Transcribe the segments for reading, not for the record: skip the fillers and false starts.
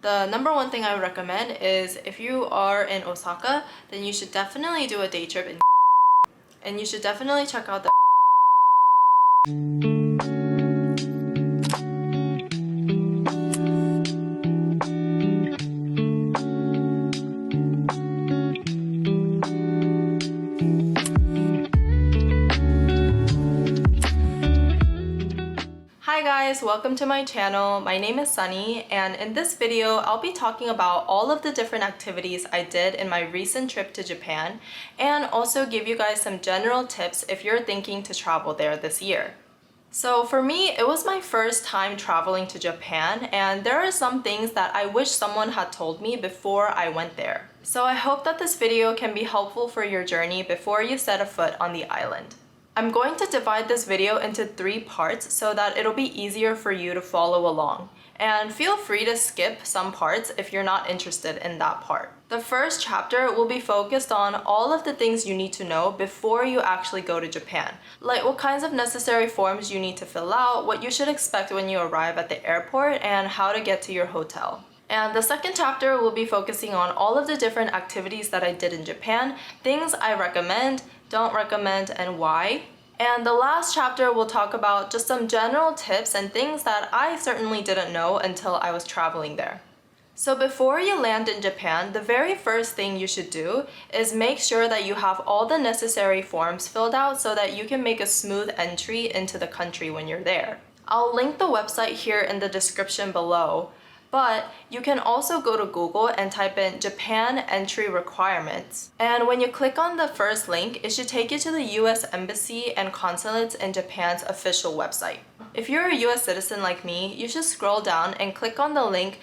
the number one thing I would recommend is if you are in Osaka, then you should definitely do a day trip and you should definitely check out the Hi guys, welcome to my channel. My name is Sunny, and in this video I'll be talking about all of the different activities I did in my recent trip to Japan and also give you guys some general tips if you're thinking to travel there this year. So for me, it was my first time traveling to Japan, and there are some things that I wish someone had told me before I went there. So I hope that this video can be helpful for your journey before you set a foot on the island. I'm going to divide this video into 3 parts so that it'll be easier for you to follow along. And feel free to skip some parts if you're not interested in that part. The first chapter will be focused on all of the things you need to know before you actually go to Japan. Like what kinds of necessary forms you need to fill out, what you should expect when you arrive at the airport, and how to get to your hotel. And the second chapter will be focusing on all of the different activities that I did in Japan, things I recommend, don't recommend, and why. And the last chapter will talk about just some general tips and things that I certainly didn't know until I was traveling there. So before you land in Japan, the very first thing you should do is make sure that you have all the necessary forms filled out so that you can make a smooth entry into the country when you're there. I'll link the website here in the description below. But you can also go to Google and type in Japan entry requirements. And when you click on the first link, it should take you to the US Embassy and Consulates in Japan's official website. If you're a US citizen like me, you should scroll down and click on the link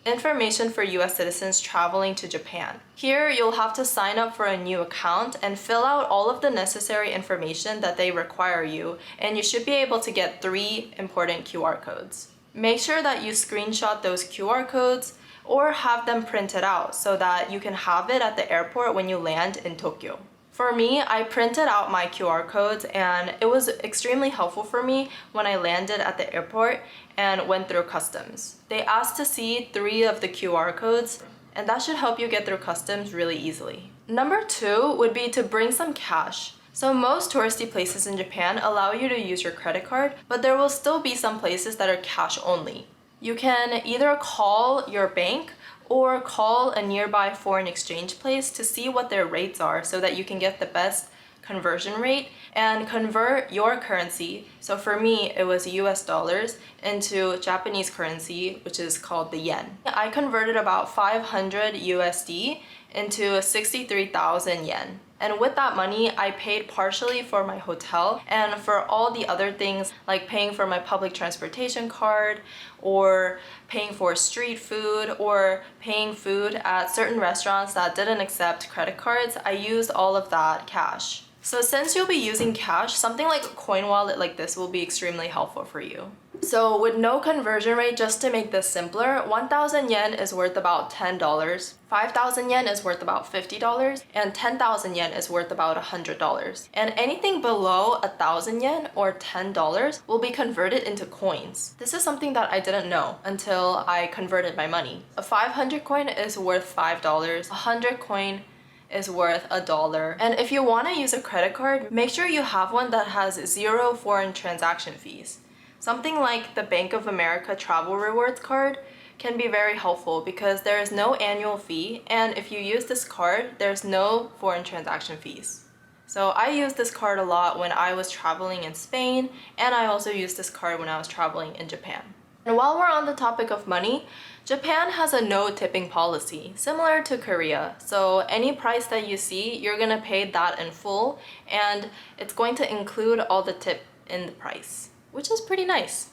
Information for US Citizens Traveling to Japan. Here, you'll have to sign up for a new account and fill out all of the necessary information that they require you, and you should be able to get 3 important QR codes. Make sure that you screenshot those QR codes or have them printed out so that you can have it at the airport when you land in Tokyo. For me, I printed out my QR codes and it was extremely helpful for me when I landed at the airport and went through customs. They asked to see 3 of the QR codes, and that should help you get through customs really easily. Number 2 would be to bring some cash. So most touristy places in Japan allow you to use your credit card, but there will still be some places that are cash only. You can either call your bank or call a nearby foreign exchange place to see what their rates are so that you can get the best conversion rate and convert your currency. So for me, it was US dollars into Japanese currency, which is called the yen. I converted about 500 USD into 63,000 yen. And with that money, I paid partially for my hotel and for all the other things like paying for my public transportation card or paying for street food or paying food at certain restaurants that didn't accept credit cards. I used all of that cash. So since you'll be using cash, something like a coin wallet like this will be extremely helpful for you. So with no conversion rate, just to make this simpler, 1,000 yen is worth about $10, 5,000 yen is worth about $50, and 10,000 yen is worth about $100. And anything below 1,000 yen or $10 will be converted into coins. This is something that I didn't know until I converted my money. A 500 coin is worth $5, a 100 coin is worth $1. And if you want to use a credit card, make sure you have one that has 0 foreign transaction fees. Something like the Bank of America Travel Rewards card can be very helpful because there is no annual fee, and if you use this card, there's no foreign transaction fees. So I used this card a lot when I was traveling in Spain, and I also used this card when I was traveling in Japan. And while we're on the topic of money, Japan has a no tipping policy, similar to Korea. So any price that you see, you're gonna pay that in full, and it's going to include all the tip in the price, which is pretty nice.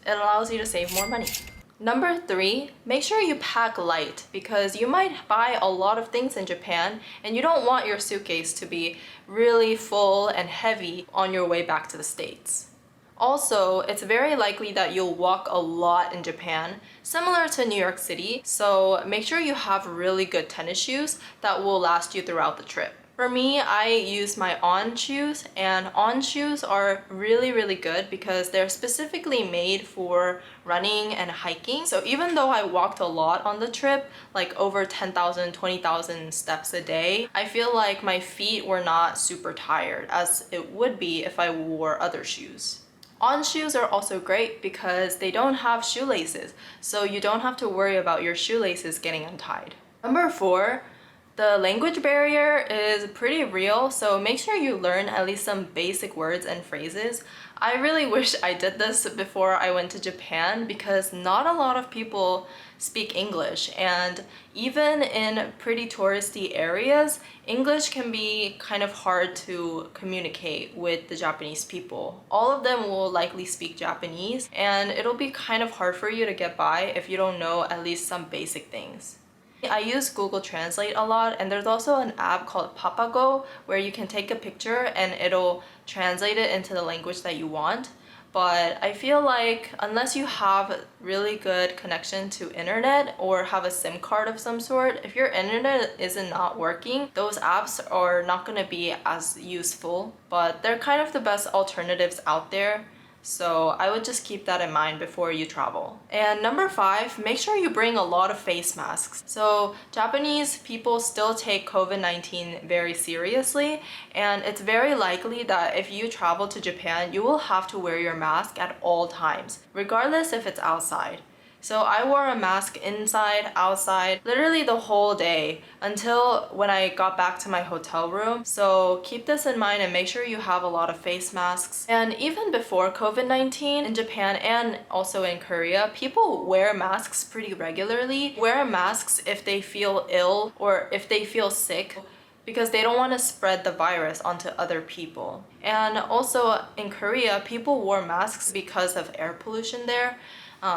It allows you to save more money. Number 3, make sure you pack light because you might buy a lot of things in Japan and you don't want your suitcase to be really full and heavy on your way back to the States. Also, it's very likely that you'll walk a lot in Japan, similar to New York City, so make sure you have really good tennis shoes that will last you throughout the trip. For me, I use my On shoes, and On shoes are really good because they're specifically made for running and hiking. So even though I walked a lot on the trip, like over 10,000, 20,000 steps a day, I feel like my feet were not super tired as it would be if I wore other shoes. On shoes are also great because they don't have shoelaces, so you don't have to worry about your shoelaces getting untied. Number 4, the language barrier is pretty real, so make sure you learn at least some basic words and phrases. I really wish I did this before I went to Japan because not a lot of people speak English, and even in pretty touristy areas, English can be kind of hard to communicate with the Japanese people. All of them will likely speak Japanese, and it'll be kind of hard for you to get by if you don't know at least some basic things. I use Google Translate a lot, and there's also an app called Papago where you can take a picture and it'll translate it into the language that you want. But I feel like unless you have really good connection to internet or have a SIM card of some sort, if your internet isn't not working, those apps are not going to be as useful. But they're kind of the best alternatives out there. So I would just keep that in mind before you travel. And number 5, make sure you bring a lot of face masks. So Japanese people still take COVID-19 very seriously, and it's very likely that if you travel to Japan, you will have to wear your mask at all times, regardless if it's outside. So I wore a mask inside, outside, literally the whole day until when I got back to my hotel room. So keep this in mind and make sure you have a lot of face masks. And even before COVID-19 in Japan and also in Korea, people wear masks pretty regularly. Wear masks if they feel ill or if they feel sick, because they don't want to spread the virus onto other people. And also in Korea, people wore masks because of air pollution there.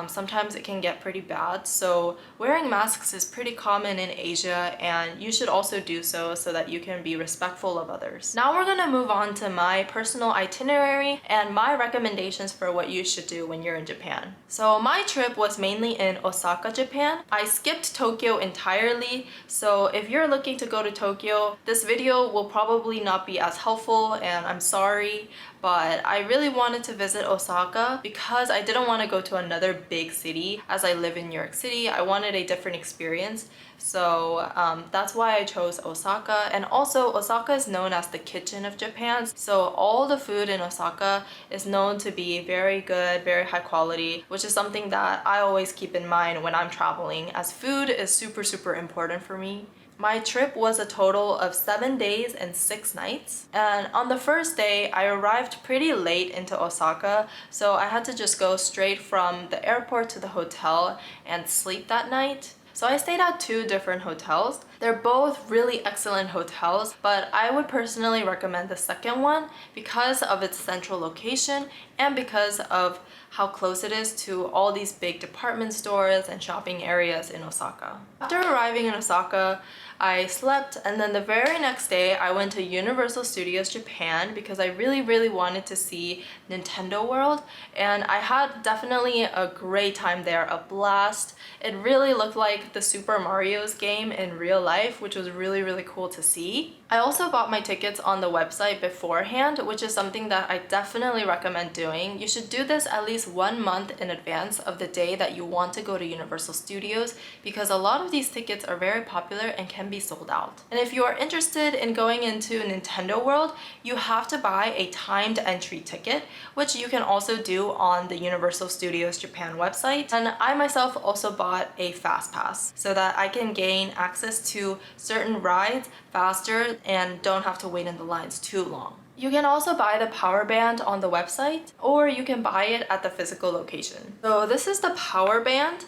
Sometimes it can get pretty bad, so wearing masks is pretty common in Asia, and you should also do so that you can be respectful of others. Now we're gonna move on to my personal itinerary and my recommendations for what you should do when you're in Japan. So my trip was mainly in Osaka, Japan. I skipped Tokyo entirely, so if you're looking to go to Tokyo, this video will probably not be as helpful, and I'm sorry, but I really wanted to visit Osaka because I didn't want to go to another big city. As I live in New York City, I wanted a different experience. So that's why I chose Osaka. And also, Osaka is known as the kitchen of Japan. So all the food in Osaka is known to be very good, very high quality, which is something that I always keep in mind when I'm traveling, as food is super important for me. My trip was a total of 7 days and 6 nights. And on the first day, I arrived pretty late into Osaka, so I had to just go straight from the airport to the hotel and sleep that night. So I stayed at 2 different hotels. They're both really excellent hotels, but I would personally recommend the second one because of its central location and because of how close it is to all these big department stores and shopping areas in Osaka. After arriving in Osaka, I slept, and then the very next day I went to Universal Studios Japan because I really wanted to see Nintendo World, and I had definitely a great time there, a blast. It really looked like the Super Mario's game in real life, which was really cool to see. I also bought my tickets on the website beforehand, which is something that I definitely recommend doing. You should do this at least 1 month in advance of the day that you want to go to Universal Studios, because a lot of these tickets are very popular and can be sold out. And if you are interested in going into Nintendo World, you have to buy a timed entry ticket, which you can also do on the Universal Studios Japan website. And I myself also bought a fast pass so that I can gain access to certain rides faster and don't have to wait in the lines too long. You can also buy the power band on the website, or you can buy it at the physical location. So this is the power band,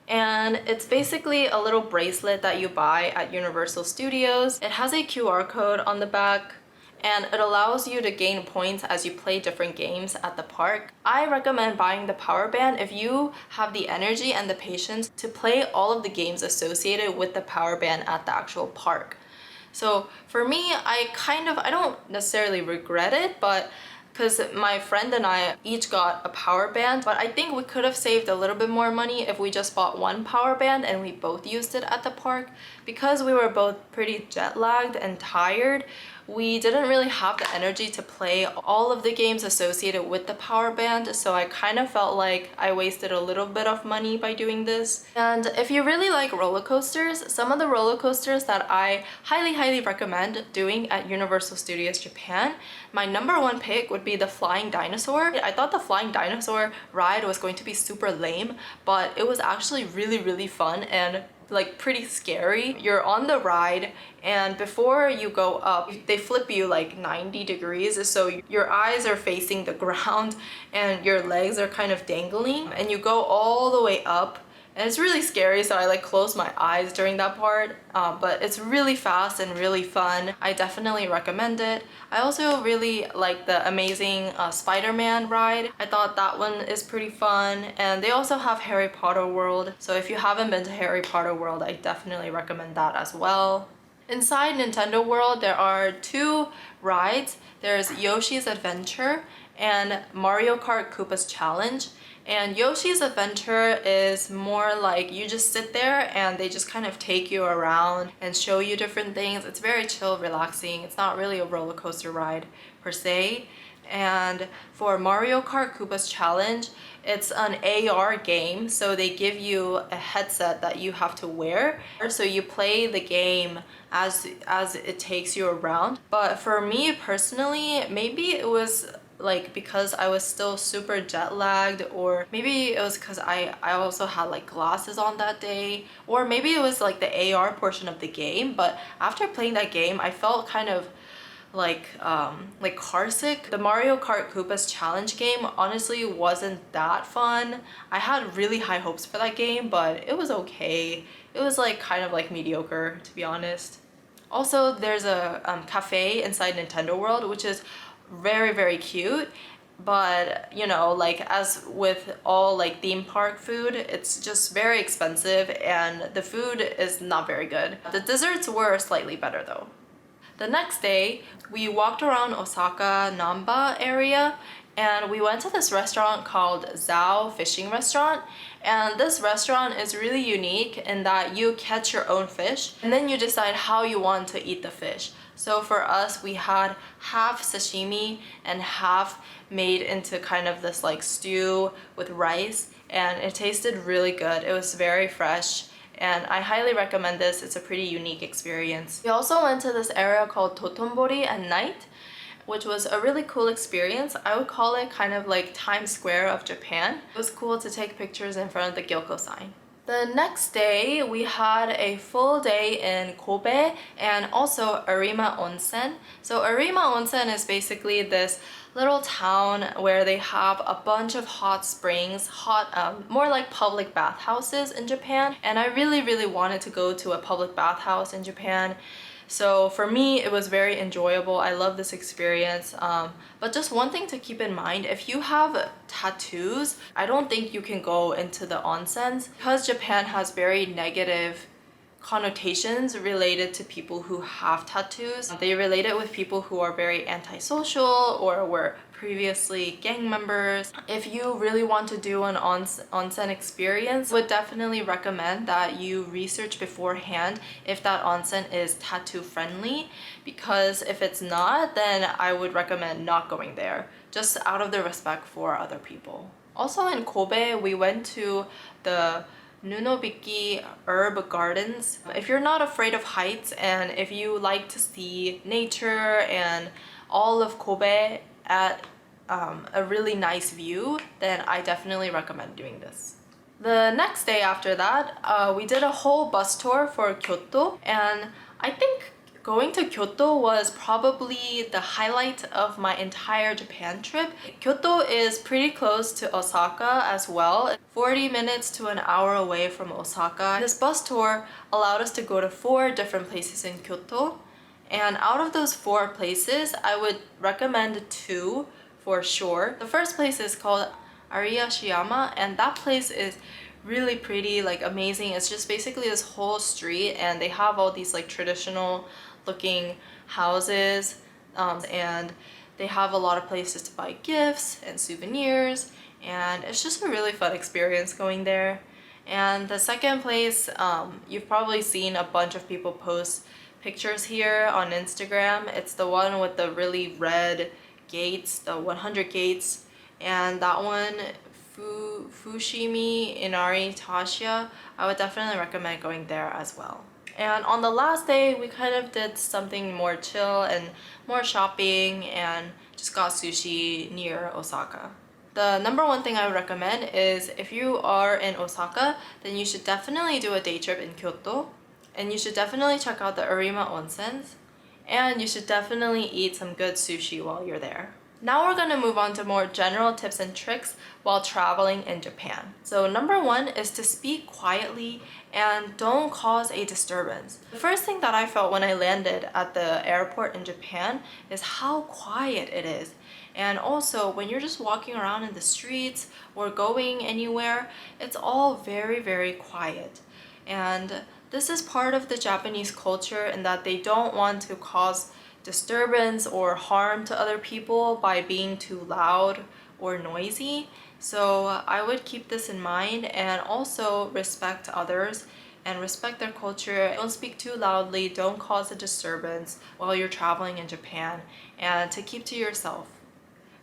and it's basically a little bracelet that you buy at Universal Studios. It has a QR code on the back, and it allows you to gain points as you play different games at the park. I recommend buying the power band if you have the energy and the patience to play all of the games associated with the power band at the actual park. So for me, I don't necessarily regret it, but because my friend and I each got a power band, but I think we could have saved a little bit more money if we just bought one power band and we both used it at the park. Because we were both pretty jet lagged and tired, we didn't really have the energy to play all of the games associated with the power band, so I kind of felt like I wasted a little bit of money by doing this. And if you really like roller coasters, some of the roller coasters that I highly recommend doing at Universal Studios Japan, my number one pick would be the Flying Dinosaur. I thought the Flying Dinosaur ride was going to be super lame, but it was actually really fun and like pretty scary. You're on the ride, and before you go up, they flip you like 90 degrees, so your eyes are facing the ground and your legs are kind of dangling, and you go all the way up. And it's really scary, so I like closed my eyes during that part, but it's really fast and really fun. I definitely recommend it. I also really like the amazing Spider-Man ride. I thought that one is pretty fun, and they also have Harry Potter World, so if you haven't been to Harry Potter World, I definitely recommend that as well. Inside Nintendo World, there are two rides. There's Yoshi's Adventure and Mario Kart Koopa's Challenge. And Yoshi's Adventure is more like you just sit there and they just kind of take you around and show you different things. It's very chill, relaxing. It's not really a roller coaster ride per se. And for Mario Kart Koopa's Challenge, it's an AR game, so they give you a headset that you have to wear. So you play the game as it takes you around. But for me personally, maybe it was like because I was still super jet lagged, or maybe it was because I also had like glasses on that day, or maybe it was like the AR portion of the game. But after playing that game, I felt kind of like car sick. The Mario Kart Koopa's Challenge game honestly wasn't that fun. I had really high hopes for that game, but it was okay. It was like kind of like mediocre, to be honest. Also, there's a cafe inside Nintendo World, which is very cute, but you know, like as with all like theme park food, it's just very expensive and the food is not very good. The desserts were slightly better though. The next day, we walked around Osaka Namba area, and we went to this restaurant called Zao Fishing Restaurant. And this restaurant is really unique in that you catch your own fish and then you decide how you want to eat the fish. So for us, we had half sashimi and half made into kind of this like stew with rice, and it tasted really good. It was very fresh, and I highly recommend this. It's a pretty unique experience. We also went to this area called Totonbori at night, which was a really cool experience. I would call it kind of like Times Square of Japan. It was cool to take pictures in front of the Gyoko sign. The next day, we had a full day in Kobe and also Arima Onsen. So Arima Onsen is basically this little town where they have a bunch of hot springs, more like public bathhouses in Japan. And I really wanted to go to a public bathhouse in Japan. So for me, it was very enjoyable. I love this experience. But just one thing to keep in mind, if you have tattoos, I don't think you can go into the onsens because Japan has very negative connotations related to people who have tattoos. They relate it with people who are very antisocial or were previously gang members. If you really want to do an onsen experience, would definitely recommend that you research beforehand if that onsen is tattoo friendly, because if it's not, then I would recommend not going there, just out of the respect for other people. Also in Kobe, we went to the Nunobiki Herb Gardens. If you're not afraid of heights and if you like to see nature and all of Kobe at a really nice view, then I definitely recommend doing this. The next day after that, we did a whole bus tour for Kyoto, and I think going to Kyoto was probably the highlight of my entire Japan trip. Kyoto is pretty close to Osaka as well, 40 minutes to an hour away from Osaka. This bus tour allowed us to go to 4 different places in Kyoto, and out of those 4 places, I would recommend 2 for sure. The first place is called Ariyashiyama, and that place is really pretty, like amazing. It's just basically this whole street, and they have all these like traditional looking houses, and They have a lot of places to buy gifts and souvenirs, and it's just a really fun experience going there. And the second place, you've probably seen a bunch of people post pictures here on Instagram. It's the one with the really red gates, the 100 gates, and that one, Fushimi Inari Tasha, I would definitely recommend going there as well. And on the last day, we kind of did something more chill and more shopping and just got sushi near Osaka. The number one thing I would recommend is if you are in Osaka, then you should definitely do a day trip in Kyoto. And you should definitely check out the Arima Onsens. And you should definitely eat some good sushi while you're there. Now we're going to move on to more general tips and tricks while traveling in Japan. So number one is to speak quietly and don't cause a disturbance. The first thing that I felt when I landed at the airport in Japan is how quiet it is. And also when you're just walking around in the streets or going anywhere, it's all very, very quiet. And this is part of the Japanese culture in that they don't want to cause disturbance or harm to other people by being too loud or noisy. So I would keep this in mind and also respect others and respect their culture. Don't speak too loudly, don't cause a disturbance while you're traveling in Japan, and to keep to yourself.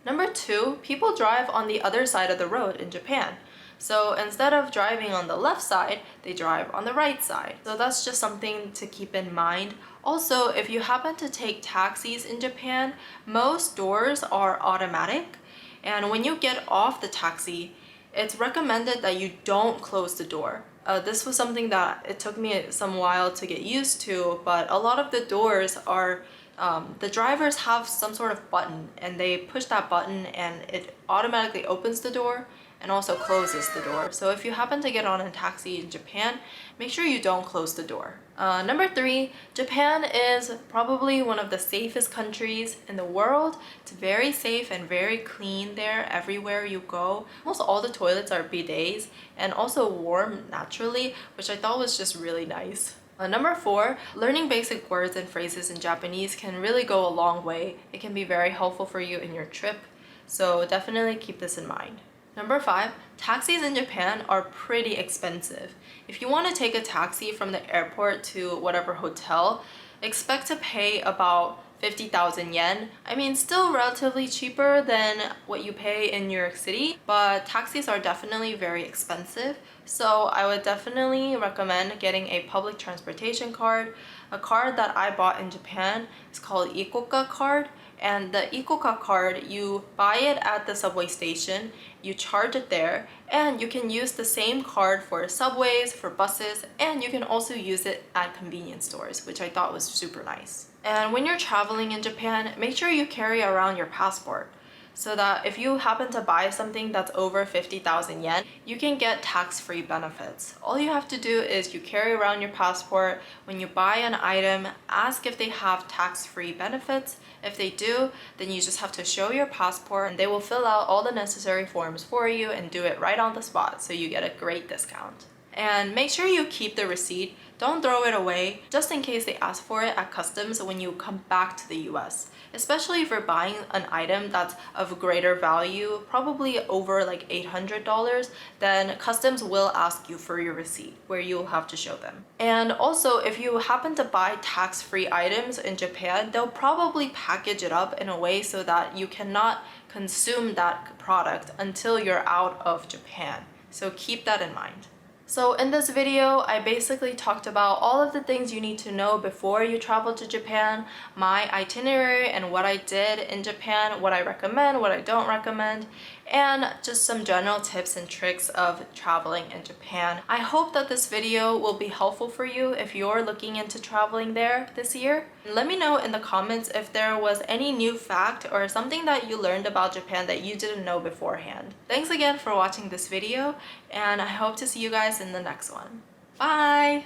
Number two, people drive on the other side of the road in Japan. So instead of driving on the left side, they drive on the right side. So that's just something to keep in mind. Also, if you happen to take taxis in Japan, most doors are automatic. And when you get off the taxi, it's recommended that you don't close the door. This was something that it took me some while to get used to, but a lot of the doors are the drivers have some sort of button and they push that button and it automatically opens the door and also closes the door. So if you happen to get on a taxi in Japan, make sure you don't close the door. Number three, Japan is probably one of the safest countries in the world. It's very safe and very clean there everywhere you go. Almost all the toilets are bidets and also warm naturally, which I thought was just really nice. Number four, learning basic words and phrases in Japanese can really go a long way. It can be very helpful for you in your trip, so definitely keep this in mind. Number five, taxis in Japan are pretty expensive. If you want to take a taxi from the airport to whatever hotel, expect to pay about 50,000 yen. I mean, still relatively cheaper than what you pay in New York City, but taxis are definitely very expensive. So I would definitely recommend getting a public transportation card. A card that I bought in Japan is called Ikoka card. And the Ikoka card, you buy it at the subway station, you charge it there, and you can use the same card for subways, for buses, and you can also use it at convenience stores, which I thought was super nice. And when you're traveling in Japan, make sure you carry around your passport, so that if you happen to buy something that's over 50,000 yen, you can get tax-free benefits. All you have to do is you carry around your passport. When you buy an item, ask if they have tax-free benefits. If they do, then you just have to show your passport and they will fill out all the necessary forms for you and do it right on the spot, so you get a great discount. And make sure you keep the receipt. Don't throw it away, just in case they ask for it at customs when you come back to the US. Especially if you're buying an item that's of greater value, probably over like $800, then customs will ask you for your receipt, where you'll have to show them. And also, if you happen to buy tax-free items in Japan, they'll probably package it up in a way so that you cannot consume that product until you're out of Japan. So keep that in mind. So in this video, I basically talked about all of the things you need to know before you travel to Japan, my itinerary and what I did in Japan, what I recommend, what I don't recommend, and just some general tips and tricks of traveling in Japan. I hope that this video will be helpful for you if you're looking into traveling there this year. Let me know in the comments if there was any new fact or something that you learned about Japan that you didn't know beforehand. Thanks again for watching this video, and I hope to see you guys in the next one. Bye!